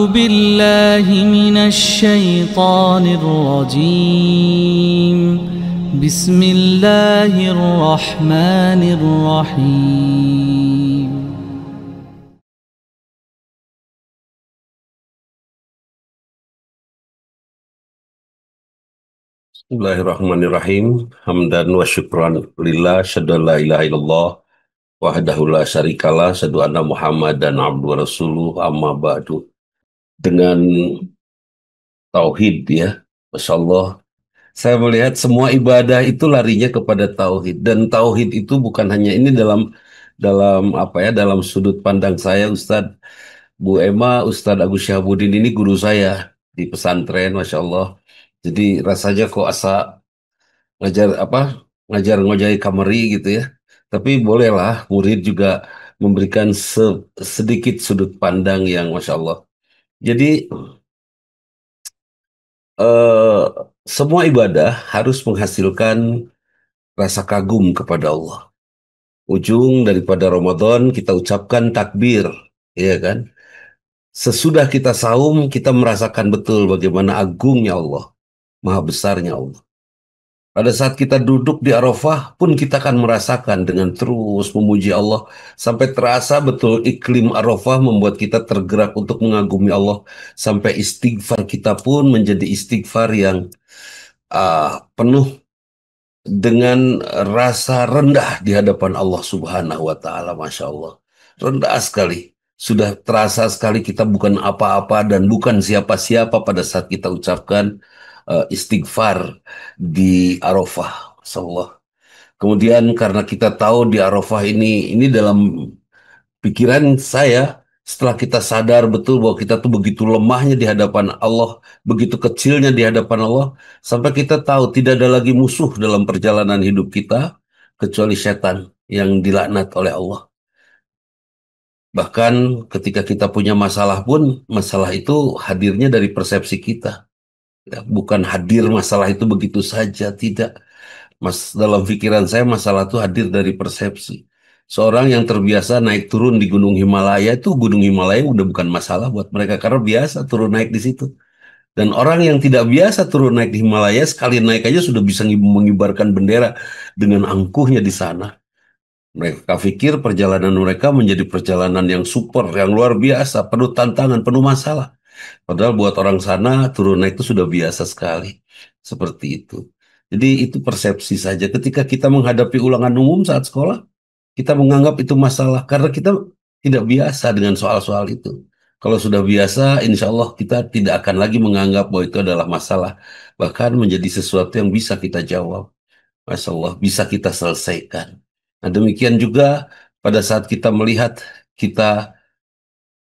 بالله من الشيطان الرجيم. بسم الله الرحمن الرحيم. Bismillahirrahmanirrahim. Hamdan wa syukran lillah, syadu an la ilaha illallah, wahdahu la syarikalah, syadu anna Muhammadan abdu wa rasuluh, amma ba'du. Dengan tauhid ya, Masya Allah, saya melihat semua ibadah itu larinya kepada tauhid. Dan tauhid itu bukan hanya ini dalam dalam apa ya, dalam sudut pandang saya, Ustadz Bu Ema, Ustadz Agus Syahabudin ini guru saya di pesantren, Masya Allah. Jadi rasanya kok asa ngajar apa ngajari kameri gitu ya, tapi bolehlah murid juga memberikan sedikit sudut pandang yang Masya Allah. Jadi eh, semua ibadah harus menghasilkan rasa kagum kepada Allah. Ujung daripada Ramadan kita ucapkan takbir, ya kan? Sesudah kita saum kita merasakan betul bagaimana agungnya Allah, maha besarnya Allah. Pada saat kita duduk di Arafah pun kita akan merasakan dengan terus memuji Allah sampai terasa betul iklim Arafah membuat kita tergerak untuk mengagumi Allah sampai istighfar kita pun menjadi istighfar yang penuh dengan rasa rendah di hadapan Allah Subhanahu wa taala. Masya Allah. Rendah sekali. Sudah terasa sekali kita bukan apa-apa dan bukan siapa-siapa pada saat kita ucapkan istighfar di Arafah. Masya Allah. Kemudian karena kita tahu di Arafah ini dalam pikiran saya, setelah kita sadar betul bahwa kita tuh begitu lemahnya di hadapan Allah, begitu kecilnya di hadapan Allah, sampai kita tahu tidak ada lagi musuh dalam perjalanan hidup kita kecuali setan yang dilaknat oleh Allah. Bahkan ketika kita punya masalah pun, masalah itu hadirnya dari persepsi kita. Ya, bukan hadir masalah itu begitu saja, tidak. Dalam pikiran saya masalah itu hadir dari persepsi. Seorang yang terbiasa naik turun di Gunung Himalaya itu Gunung Himalaya udah bukan masalah buat mereka karena biasa turun naik di situ. Dan orang yang tidak biasa turun naik di Himalaya sekali naik aja sudah bisa mengibarkan bendera dengan angkuhnya di sana. Mereka pikir perjalanan mereka menjadi perjalanan yang super, yang luar biasa, penuh tantangan, penuh masalah. Padahal buat orang sana turun naik itu sudah biasa sekali. Seperti itu. Jadi itu persepsi saja. Ketika kita menghadapi ulangan umum saat sekolah, kita menganggap itu masalah karena kita tidak biasa dengan soal-soal itu. Kalau sudah biasa, insya Allah kita tidak akan lagi menganggap bahwa itu adalah masalah. Bahkan menjadi sesuatu yang bisa kita jawab. Masya Allah, bisa kita selesaikan. Nah demikian juga pada saat kita melihat kita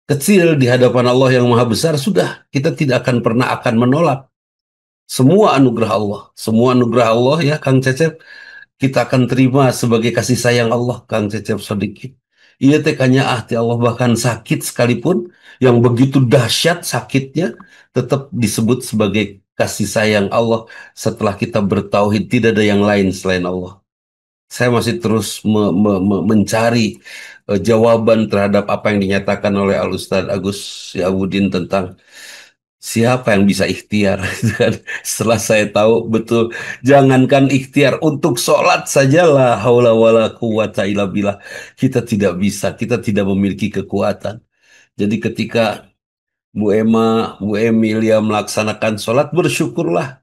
kecil di hadapan Allah yang maha besar, sudah kita tidak akan pernah akan menolak semua anugerah Allah. Semua anugerah Allah ya Kang Cecep, kita akan terima sebagai kasih sayang Allah, Kang Cecep Sodikin. Iya tekannya ti Allah bahkan sakit sekalipun, yang begitu dahsyat sakitnya, tetap disebut sebagai kasih sayang Allah setelah kita bertauhid, tidak ada yang lain selain Allah. Saya masih terus mencari jawaban terhadap apa yang dinyatakan oleh Al Ustadz Agus Yahudin tentang siapa yang bisa ikhtiar. Dan setelah saya tahu betul, jangankan ikhtiar untuk sholat sajalah, haula wala quwata illa billah, kita tidak bisa, kita tidak memiliki kekuatan. Jadi ketika Bu Ema, Bu Emilia melaksanakan sholat, bersyukurlah.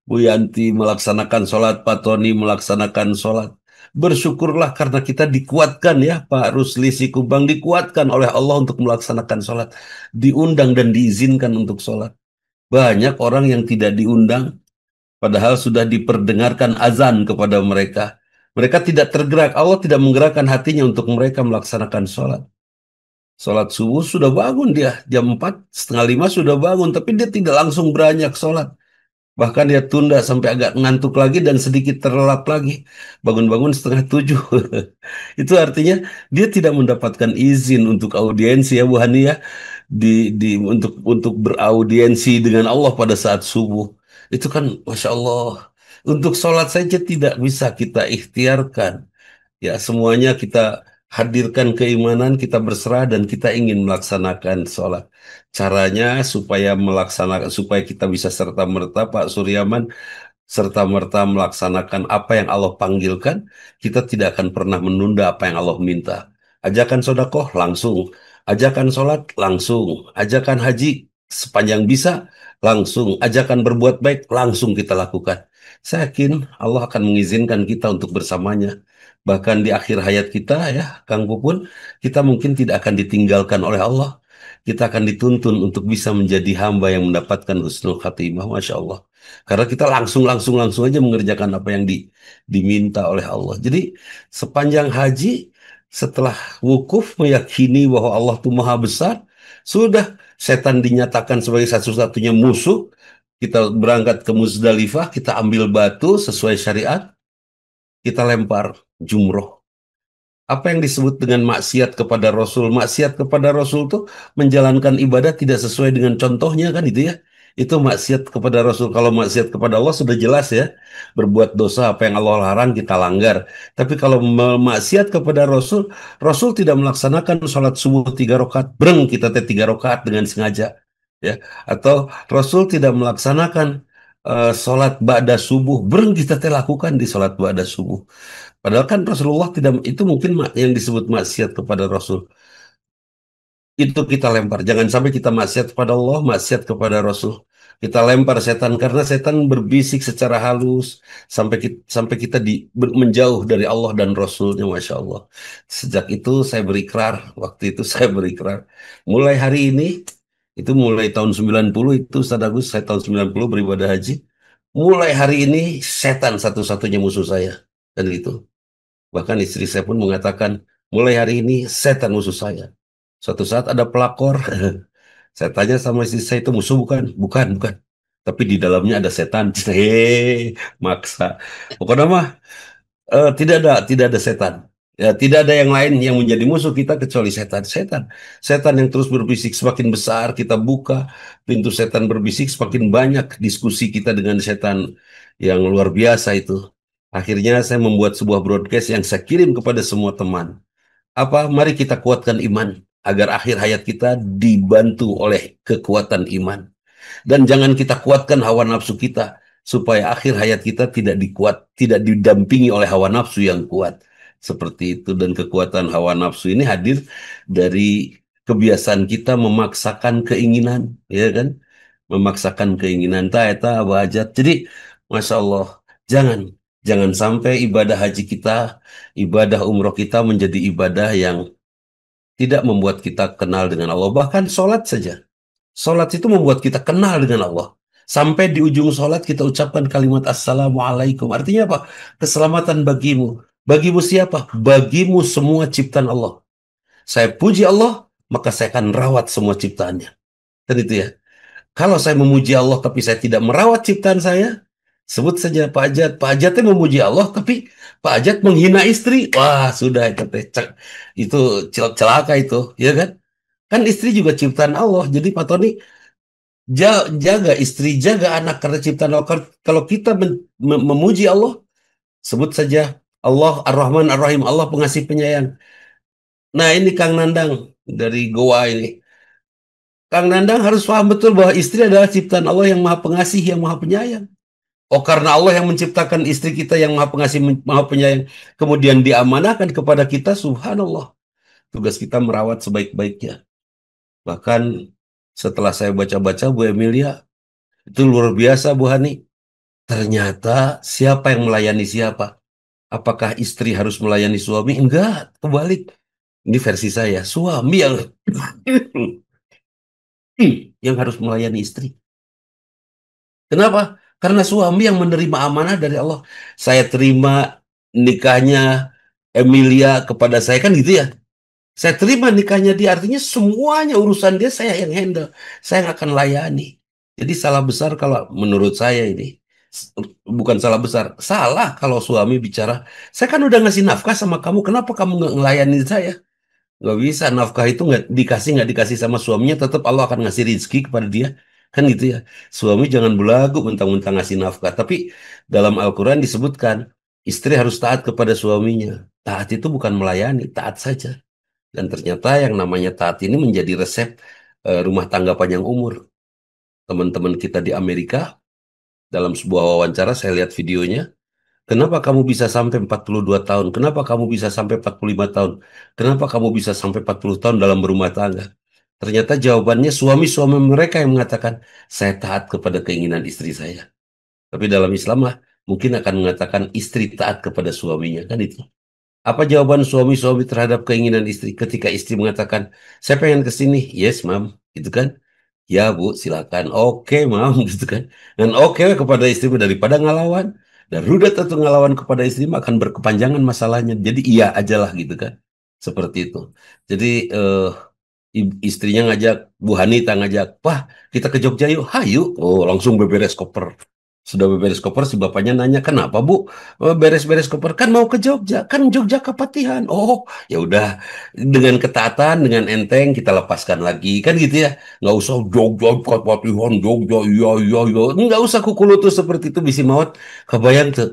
Bu Yanti melaksanakan sholat, Pak Tony melaksanakan sholat. Bersyukurlah karena kita dikuatkan ya, Pak Rusli Sikubang dikuatkan oleh Allah untuk melaksanakan sholat. Diundang dan diizinkan untuk sholat. Banyak orang yang tidak diundang, padahal sudah diperdengarkan azan kepada mereka. Mereka tidak tergerak, Allah tidak menggerakkan hatinya untuk mereka melaksanakan sholat. Sholat subuh sudah bangun dia, jam 4, setengah 5 sudah bangun, tapi dia tidak langsung beranjak sholat. Bahkan dia tunda sampai agak ngantuk lagi dan sedikit terlelap lagi. Bangun-bangun setengah 7. Itu artinya dia tidak mendapatkan izin untuk audiensi ya Bu Hani ya. Untuk beraudiensi dengan Allah pada saat subuh. Itu kan Masya Allah. Untuk sholat saja tidak bisa kita ikhtiarkan. Ya semuanya kita hadirkan keimanan, kita berserah dan kita ingin melaksanakan sholat. Caranya supaya melaksanakan, supaya kita bisa serta-merta Pak Suryaman serta-merta melaksanakan apa yang Allah panggilkan, kita tidak akan pernah menunda apa yang Allah minta. Ajakan sodakoh langsung, ajakan sholat langsung, ajakan haji sepanjang bisa langsung, ajakan berbuat baik langsung kita lakukan. Saya yakin Allah akan mengizinkan kita untuk bersamanya. Bahkan di akhir hayat kita ya, Kang Pupun, kita mungkin tidak akan ditinggalkan oleh Allah. Kita akan dituntun untuk bisa menjadi hamba yang mendapatkan husnul khatimah, Masya Allah. Karena kita langsung aja mengerjakan apa yang diminta oleh Allah. Jadi sepanjang haji, setelah wukuf meyakini bahwa Allah itu maha besar, sudah setan dinyatakan sebagai satu-satunya musuh. Kita berangkat ke Muzdalifah, kita ambil batu sesuai syariat, kita lempar jumroh. Apa yang disebut dengan maksiat kepada Rasul? Maksiat kepada Rasul itu menjalankan ibadah tidak sesuai dengan contohnya kan itu ya. Itu maksiat kepada Rasul. Kalau maksiat kepada Allah sudah jelas ya. Berbuat dosa apa yang Allah larang kita langgar. Tapi kalau maksiat kepada Rasul, Rasul tidak melaksanakan sholat subuh 3 rakaat. Breng kita teh 3 rakaat dengan sengaja. Ya. Atau Rasul tidak melaksanakan sholat ba'da subuh. Breng kita teh lakukan di sholat ba'da subuh. Padahal kan Rasulullah tidak itu mungkin yang disebut maksiat kepada Rasul. Itu kita lempar. Jangan sampai kita maksiat kepada Allah, maksiat kepada Rasul. Kita lempar setan karena setan berbisik secara halus sampai kita menjauh dari Allah dan Rasulnya, Masya Allah. Sejak itu saya berikrar, waktu itu saya berikrar. Mulai hari ini, itu mulai tahun 90 itu Ustaz Agus, saya tahun 90 beribadah haji. Mulai hari ini setan satu-satunya musuh saya. Dan itu. Bahkan istri saya pun mengatakan, mulai hari ini setan musuh saya. Suatu saat ada pelakor, saya tanya sama istri saya itu musuh bukan? Bukan, bukan. Tapi di dalamnya ada setan. Hehehe, maksa. Pokoknya mah tidak ada setan. Ya, tidak ada yang lain yang menjadi musuh kita kecuali setan. Setan. Setan yang terus berbisik semakin besar, kita buka pintu setan berbisik semakin banyak diskusi kita dengan setan yang luar biasa itu. Akhirnya saya membuat sebuah broadcast yang saya kirim kepada semua teman. Apa? Mari kita kuatkan iman agar akhir hayat kita dibantu oleh kekuatan iman. Dan jangan kita kuatkan hawa nafsu kita supaya akhir hayat kita tidak didampingi oleh hawa nafsu yang kuat. Seperti itu dan kekuatan hawa nafsu ini hadir dari kebiasaan kita memaksakan keinginan, ya kan? Memaksakan keinginan ta eta hajat. Jadi, Masya Allah, jangan jangan sampai ibadah haji kita, ibadah umroh kita menjadi ibadah yang tidak membuat kita kenal dengan Allah. Bahkan sholat saja. Sholat itu membuat kita kenal dengan Allah. Sampai di ujung sholat kita ucapkan kalimat Assalamualaikum. Artinya apa? Keselamatan bagimu. Bagimu siapa? Bagimu semua ciptaan Allah. Saya puji Allah, maka saya akan rawat semua ciptaannya. Kan itu ya. Kalau saya memuji Allah tapi saya tidak merawat ciptaan saya, sebut saja Pak Ajat. Pak Ajatnya memuji Allah tapi Pak Ajat menghina istri. Wah, sudah itu itu celaka itu, ya kan? Kan istri juga ciptaan Allah. Jadi Pak Tony jaga istri, jaga anak karena ciptaan Allah. Kalau kita memuji Allah, sebut saja Allah Ar-Rahman Ar-Rahim, Allah pengasih penyayang. Nah ini Kang Nandang dari Goa ini. Kang Nandang harus paham betul bahwa istri adalah ciptaan Allah yang maha pengasih, yang maha penyayang. Oh karena Allah yang menciptakan istri kita yang maha pengasih, maha penyayang. Kemudian diamanahkan kepada kita, subhanallah. Tugas kita merawat sebaik-baiknya. Bahkan setelah saya baca-baca Bu Emilia, itu luar biasa Bu Hani. Ternyata siapa yang melayani siapa? Apakah istri harus melayani suami? Enggak, kebalik. Ini versi saya. Suami yang yang harus melayani istri. Kenapa? Karena suami yang menerima amanah dari Allah. Saya terima nikahnya Emilia kepada saya kan gitu ya. Saya terima nikahnya dia, artinya semuanya urusan dia saya yang handle. Saya yang akan layani. Jadi salah besar kalau menurut saya ini. Bukan salah besar. Salah kalau suami bicara, saya kan udah ngasih nafkah sama kamu, kenapa kamu nggak ngelayani saya? Nggak bisa, nafkah itu nggak dikasih sama suaminya, tetap Allah akan ngasih rizki kepada dia. Kan gitu ya. Suami jangan belagu mentang-mentang ngasih nafkah. Tapi dalam Al-Quran disebutkan, istri harus taat kepada suaminya. Taat itu bukan melayani, taat saja. Dan ternyata yang namanya taat ini menjadi resep rumah tangga panjang umur. Teman-teman kita di Amerika, dalam sebuah wawancara saya lihat videonya, kenapa kamu bisa sampai 42 tahun? Kenapa kamu bisa sampai 45 tahun? Kenapa kamu bisa sampai 40 tahun dalam berumah tangga? Ternyata jawabannya suami-suami mereka yang mengatakan, saya taat kepada keinginan istri saya. Tapi dalam Islam mah mungkin akan mengatakan istri taat kepada suaminya, kan itu. Apa jawaban suami-suami terhadap keinginan istri ketika istri mengatakan, saya pengen ke sini, yes, ma'am, gitu kan? Ya, Bu, silakan. Oke, ma'am, gitu kan? Dan oke kepada istri daripada ngalawan. Dan rudet atau ngalawan kepada istri mah akan berkepanjangan masalahnya. Jadi iya aja lah gitu kan. Seperti itu. Jadi istrinya ngajak, Bu Hanita ngajak, Wah, kita ke Jogja yuk. Hayu. Oh, langsung beberes koper. Sudah beberes koper, si bapaknya nanya, kenapa Bu? Beres-beres koper, kan mau ke Jogja. Kan Jogja Kepatihan. Oh, ya udah. Dengan ketaatan, dengan enteng, kita lepaskan lagi. Kan gitu ya. Nggak usah Jogja Kepatihan, Jogja, iya, iya, iya. Nggak usah kukulutus seperti itu, bisi maut. Kebayang tuh.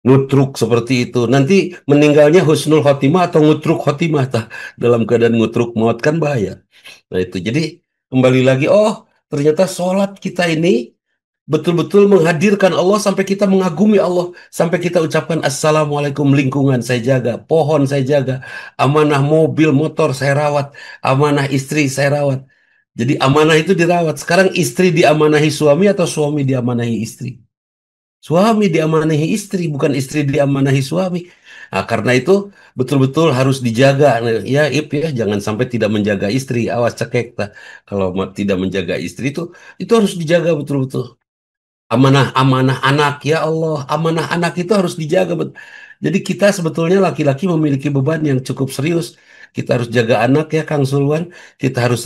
Ngutruk seperti itu. Nanti meninggalnya husnul khotimah atau ngutruk khotimah. Tah. Dalam keadaan ngutruk maut kan bahaya. Nah itu. Jadi kembali lagi, oh ternyata sholat kita ini betul-betul menghadirkan Allah sampai kita mengagumi Allah. Sampai kita ucapkan Assalamualaikum, lingkungan saya jaga, pohon saya jaga, amanah mobil, motor saya rawat, amanah istri saya rawat. Jadi amanah itu dirawat. Sekarang istri diamanahi suami atau suami diamanahi istri? Suami diamanahi istri, bukan istri diamanahi suami. Nah, karena itu betul-betul harus dijaga. Nah, ya, Ip ya, jangan sampai tidak menjaga istri. Awas cekek. Tah. Kalau tidak menjaga istri itu harus dijaga betul-betul. Amanah-amanah anak, ya Allah, amanah anak itu harus dijaga. Jadi kita sebetulnya laki-laki memiliki beban yang cukup serius. Kita harus jaga anak ya, Kang Sulwan. Kita harus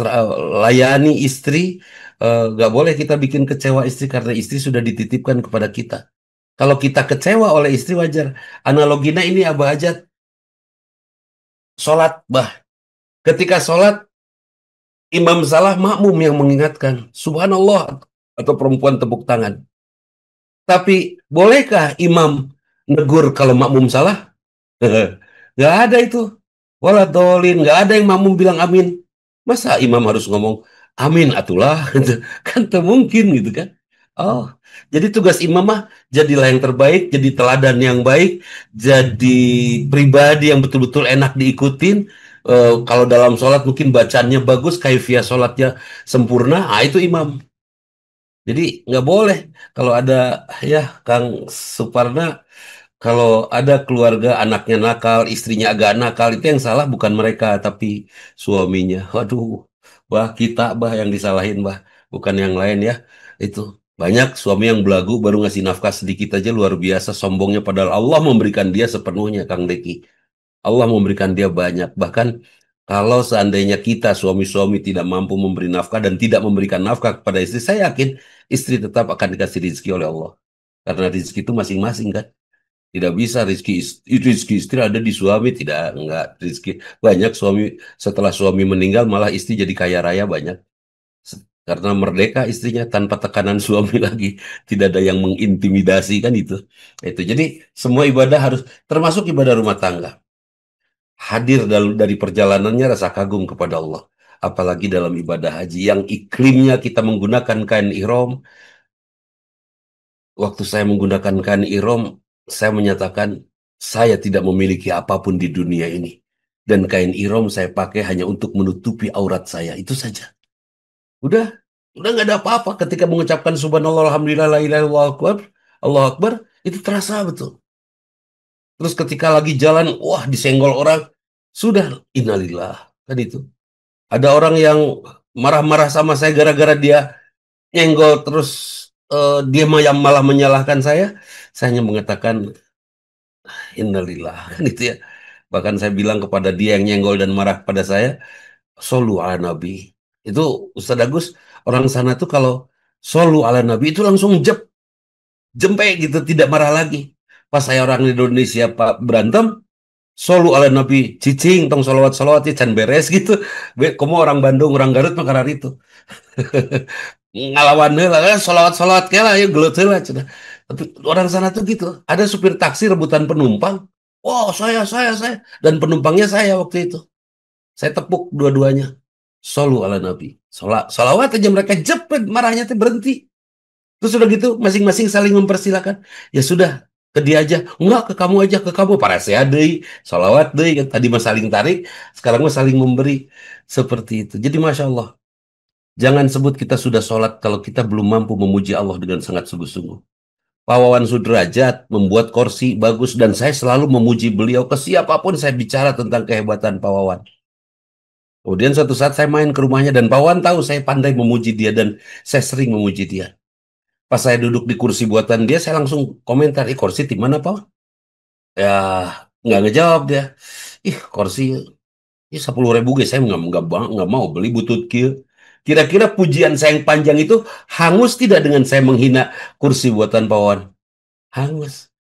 layani istri. Nggak boleh kita bikin kecewa istri karena istri sudah dititipkan kepada kita. Kalau kita kecewa oleh istri wajar. Analoginya ini Abah aja, sholat, bah. Ketika sholat, imam salah, makmum yang mengingatkan. Subhanallah, atau perempuan tepuk tangan. Tapi bolehkah imam negur kalau makmum salah? Nggak ada itu. Wala dolin, nggak ada yang makmum bilang amin. Masa imam harus ngomong amin atulah? Kan tak mungkin gitu kan. Oh, jadi tugas imam mah jadilah yang terbaik, jadi teladan yang baik, jadi pribadi yang betul-betul enak diikutin. Kalau dalam sholat mungkin bacaannya bagus, kaifiah sholatnya sempurna, itu imam. Jadi nggak boleh kalau ada ya Kang Suparna, kalau ada keluarga anaknya nakal, istrinya agak nakal, itu yang salah bukan mereka tapi suaminya. Waduh, bah kita bah yang disalahin bah, bukan yang lain ya. Itu banyak suami yang belagu baru ngasih nafkah sedikit aja luar biasa sombongnya padahal Allah memberikan dia sepenuhnya Kang Deki. Allah memberikan dia banyak. Bahkan kalau seandainya kita suami-suami tidak mampu memberi nafkah dan tidak memberikan nafkah kepada istri, saya yakin istri tetap akan dikasih rezeki oleh Allah. Karena rezeki itu masing-masing kan. Tidak bisa rezeki istri ada di suami, tidak enggak rezeki. Banyak suami setelah suami meninggal malah istri jadi kaya raya banyak. Karena merdeka istrinya tanpa tekanan suami lagi, tidak ada yang mengintimidasi kan itu. Itu. Jadi semua ibadah harus termasuk ibadah rumah tangga. Hadir dari perjalanannya rasa kagum kepada Allah. Apalagi dalam ibadah haji yang iklimnya kita menggunakan kain ihram. Waktu saya menggunakan kain ihram, saya menyatakan saya tidak memiliki apapun di dunia ini. Dan kain ihram saya pakai hanya untuk menutupi aurat saya. Itu saja. Udah, udah nggak ada apa-apa ketika mengucapkan subhanallah alhamdulillah la ilaha illallah akbar, Allah akbar, itu terasa betul. Terus ketika lagi jalan, wah disenggol orang, sudah innalillah. Kan itu. Ada orang yang marah-marah sama saya gara-gara dia nyenggol terus dia yang malah menyalahkan saya. Saya hanya mengatakan innalillah kan itu ya. Bahkan saya bilang kepada dia yang nyenggol dan marah pada saya, solu ala nabi. Itu Ustaz Agus, orang sana tuh kalau solu ala nabi itu langsung jempe gitu, tidak marah lagi. Pas saya orang Indonesia Pak berantem, solu ala nabi, cicing, tong solawat-solawat ya can beres gitu. Kamu orang Bandung, orang Garut mah karena itu. Ngalawan heula solawat-solawat kayak lah ya gelut heula cenah. Tapi orang sana tuh gitu. Ada supir taksi rebutan penumpang. Wow, saya. Dan penumpangnya saya waktu itu. Saya tepuk dua-duanya. Solu ala Nabi. Salawat aja mereka jepret, marahnya tuh berhenti. Terus udah gitu, masing-masing saling mempersilahkan. Ya sudah, ke dia aja. Enggak, ke kamu aja, ke kamu. Para saya deui, salawat deui. Kan tadi mah saling tarik, sekarang mah saling memberi. Seperti itu. Jadi Masya Allah, jangan sebut kita sudah sholat kalau kita belum mampu memuji Allah dengan sangat sungguh-sungguh. Pak Wawan Sudrajat membuat kursi bagus dan saya selalu memuji beliau ke siapapun saya bicara tentang kehebatan Pak Wawan. Kemudian suatu saat saya main ke rumahnya dan Pak Wawan tahu saya pandai memuji dia dan saya sering memuji dia. Pas saya duduk di kursi buatan dia, saya langsung komentar, ih kursi di mana Pak? Ya nggak ngejawab dia. Ih kursi, ih 10.000 guys, saya nggak mau beli butut kia. Kira-kira pujian saya yang panjang itu hangus tidak dengan saya menghina kursi buatan Pak Wawan? Hangus.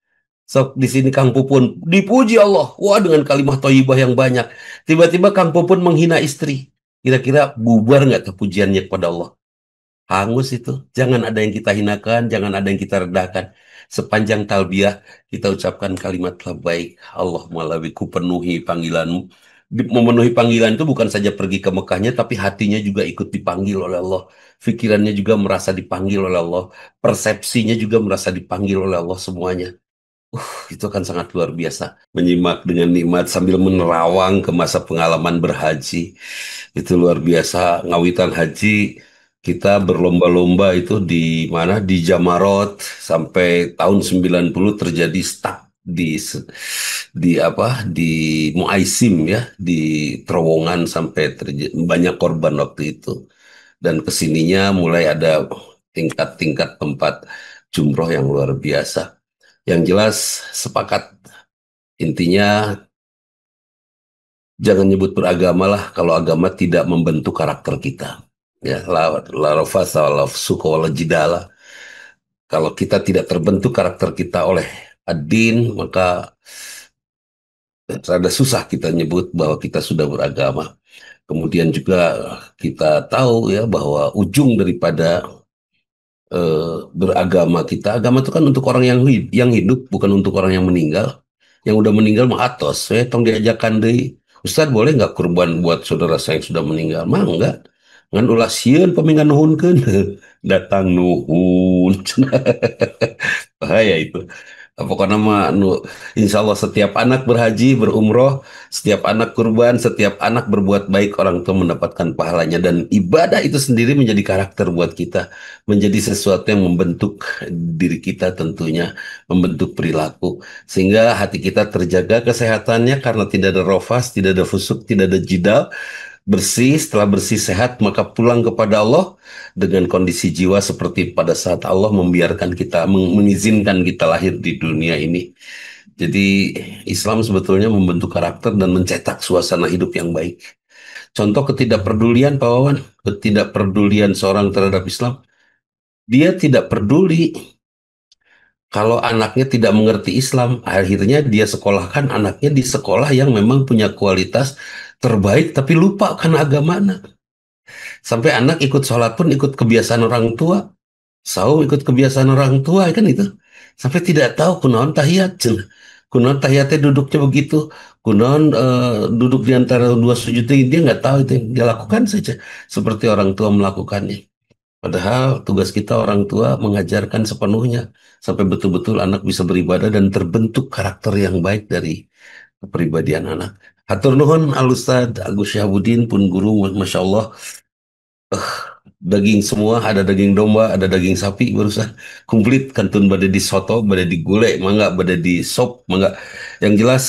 Sok di sini Kang Pupun dipuji Allah. Wah dengan kalimat thayyibah yang banyak. Tiba-tiba Kang Pupun menghina istri. Kira-kira bubar nggak tuh pujiannya kepada Allah? Hangus itu. Jangan ada yang kita hinakan, jangan ada yang kita rendahkan. Sepanjang talbiyah kita ucapkan kalimat labbaik. Allahumma labbiku penuhi panggilanmu. Memenuhi panggilan itu bukan saja pergi ke Mekahnya, tapi hatinya juga ikut dipanggil oleh Allah. Pikirannya juga merasa dipanggil oleh Allah. Persepsinya juga merasa dipanggil oleh Allah semuanya. Itu kan sangat luar biasa. Menyimak dengan nikmat sambil menerawang ke masa pengalaman berhaji. Itu luar biasa. Ngawitan haji, kita berlomba-lomba itu di mana? Di Jamarot sampai tahun 90 terjadi stuck di apa? Di Muaisim ya, di terowongan sampai terjadi banyak korban waktu itu. Dan kesininya mulai ada tingkat-tingkat tempat jumroh yang luar biasa. Yang jelas sepakat intinya jangan nyebut beragama lah kalau agama tidak membentuk karakter kita. Ya, la rafasa la fusuqa wala jidala. Kalau kita tidak terbentuk karakter kita oleh ad-din, maka rada susah kita nyebut bahwa kita sudah beragama. Kemudian juga kita tahu ya bahwa ujung daripada beragama kita, agama itu kan untuk orang yang hidup, bukan untuk orang yang meninggal. Yang udah meninggal mah atos, saya tong diajakan deh. Ustaz boleh nggak kurban buat saudara saya yang sudah meninggal? Mah enggak. Ngan ulah sieun pamingan nuhunkeun. Datang nuhun. Bahaya itu. Pokoknya mah insya Allah setiap anak berhaji, berumroh, setiap anak kurban, setiap anak berbuat baik orang tua mendapatkan pahalanya dan ibadah itu sendiri menjadi karakter buat kita, menjadi sesuatu yang membentuk diri kita tentunya, membentuk perilaku sehingga hati kita terjaga kesehatannya karena tidak ada rofas, tidak ada fusuk, tidak ada jidal, bersih, setelah bersih sehat, maka pulang kepada Allah dengan kondisi jiwa seperti pada saat Allah membiarkan kita, mengizinkan kita lahir di dunia ini. Jadi Islam sebetulnya membentuk karakter dan mencetak suasana hidup yang baik. Contoh ketidakpedulian Pak Wawan, ketidakpedulian seorang terhadap Islam. Dia tidak peduli kalau anaknya tidak mengerti Islam. Akhirnya dia sekolahkan anaknya di sekolah yang memang punya kualitas terbaik, tapi lupa karena agama. Sampai anak ikut sholat pun ikut kebiasaan orang tua. Saum ikut kebiasaan orang tua kan itu. Sampai tidak tahu kunaon tahiyat. Cenah. Kunaon tahiyatnya duduknya begitu. Kunaon duduk di antara dua sujud ini. Dia nggak tahu itu yang dia lakukan saja. Seperti orang tua melakukannya. Padahal tugas kita orang tua mengajarkan sepenuhnya. Sampai betul-betul anak bisa beribadah dan terbentuk karakter yang baik dari kepribadian anak. Hatur nuhun Al Ustad Agus Syahabudin pun guru Masya Allah daging semua, ada daging domba, ada daging sapi barusan komplit kantun pada di soto, pada di gulai, mangga pada di sop, mangga. Yang jelas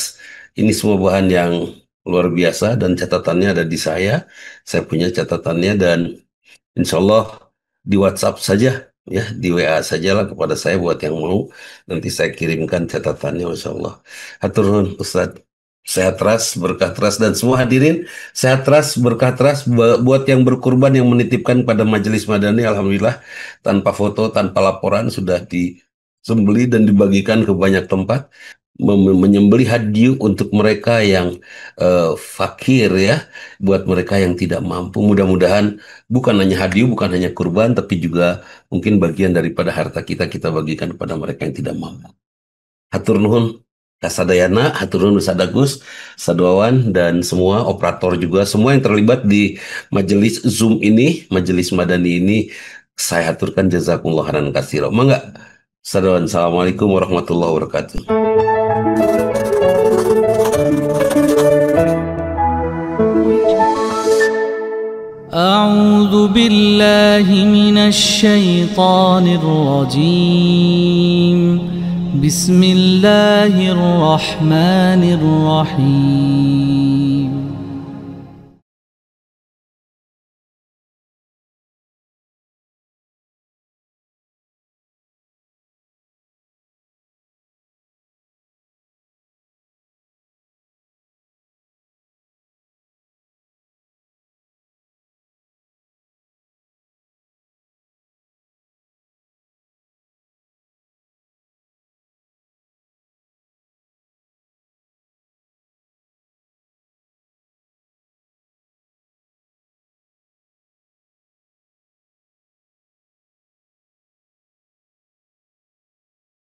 ini semua bahan yang luar biasa dan catatannya ada di saya. Saya punya catatannya dan insya Allah di WhatsApp saja ya, di WA sajalah kepada saya buat yang mau. Nanti saya kirimkan catatannya, Masya Allah. Hatur nuhun Ustaz. Sehat teras, berkah teras dan semua hadirin sehat teras, berkah teras buat yang berkurban yang menitipkan pada Majelis Madani. Alhamdulillah tanpa foto, tanpa laporan sudah disembeli dan dibagikan ke banyak tempat. Menyembeli hadiah untuk mereka yang fakir ya, buat mereka yang tidak mampu. Mudah-mudahan bukan hanya hadiah, bukan hanya kurban, tapi juga mungkin bagian daripada harta kita kita bagikan kepada mereka yang tidak mampu. Hatur nuhun. kasadayana, haturun sadagus, sadawawan dan semua operator juga, semua yang terlibat di majelis Zoom ini, majelis Madani ini, saya haturkan jazakumullah khairan katsira. Mangga. Sadawan, assalamualaikum warahmatullahi wabarakatuh. أعوذ بالله من الشيطان الرجيم بسم الله الرحمن الرحيم